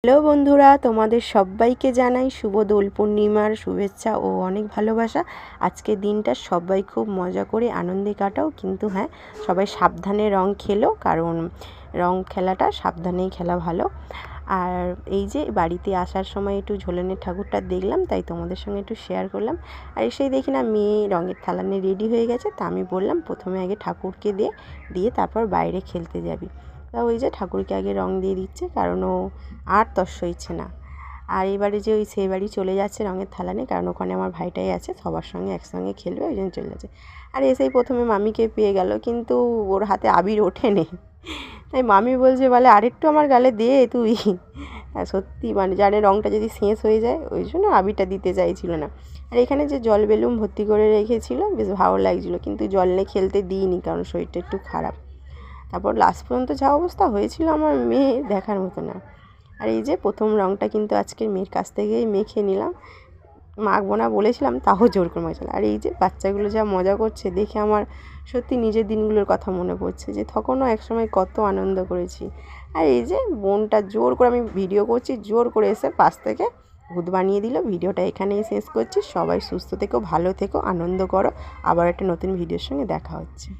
Hello বন্ধুরা, তোমাদের সবাইকে জানাই শুভ দোল পূর্ণিমার শুভেচ্ছা ও অনেক ভালোবাসা। আজকের দিনটা সবাই খুব মজা করে আনন্দে কাটাও, কিন্তু হ্যাঁ, সবাই সাবধানে রং খেলো, কারণ রং খেলাটা সাবধানেই খেলা ভালো। আর এই যে বাড়িতে আসার সময় একটু ঝোলানের ঠাকুরটা দেখলাম, তাই তোমাদের সঙ্গে একটু শেয়ার করলাম। আর এসেই দেখি না মেয়ে রঙের থালা নিয়ে রেডি হয়ে গেছে। তা আমি বললাম প্রথমে আগে ঠাকুরকে দিয়ে তারপর বাইরে খেলতে যাবি। তা ওই যে ঠাকুরকে আগে রং দিয়ে দিচ্ছে, কারণ ও আর তর সইছে না। আর এবারে যে ওই সেই বাড়ি চলে যাচ্ছে রঙের থালা নিয়ে, কারণ ওখানে আমার ভাইটাই আছে, সবার সঙ্গে একসঙ্গে খেলবে, ওই জন্য চলে যাচ্ছে। আর এসেই প্রথমে মামিকে পেয়ে গেল, কিন্তু ওর হাতে আবির ওঠেনি। তাই মামি বলছে, বলে আরেকটু আমার গালে দে তুই। সত্যি মানে জানে রঙটা যদি শেষ হয়ে যায়, ওই জন্য আবিরটা দিতে চাইছিল না। আর এখানে যে জল বেলুন ভর্তি করে রেখেছিল, বেশ ভালো লাগছিলো, কিন্তু জল নিয়ে খেলতে দিইনি, কারণ শরীরটা একটু খারাপ। তারপর লাস্ট পর্যন্ত যা অবস্থা হয়েছিল আমার মেয়ে দেখার মতো না। আর এই যে প্রথম রঙটা কিন্তু আজকের মেয়ের কাছ থেকেই মেখে নিলাম। মাখবো না বলেছিলাম, তাও জোর করে মাখছিলাম। আর এই যে বাচ্চাগুলো যা মজা করছে দেখে আমার সত্যি নিজের দিনগুলোর কথা মনে পড়ছে, যে তখনও একসময় কত আনন্দ করেছি। আর এই যে বোনটা জোর করে, আমি ভিডিও করছি, জোর করে এসে পাশ থেকে ভূত বানিয়ে দিল। ভিডিওটা এখানেই শেষ করছি। সবাই সুস্থ থেকো, ভালো থেকো, আনন্দ করো। আবার একটা নতুন ভিডিওর সঙ্গে দেখা হচ্ছে।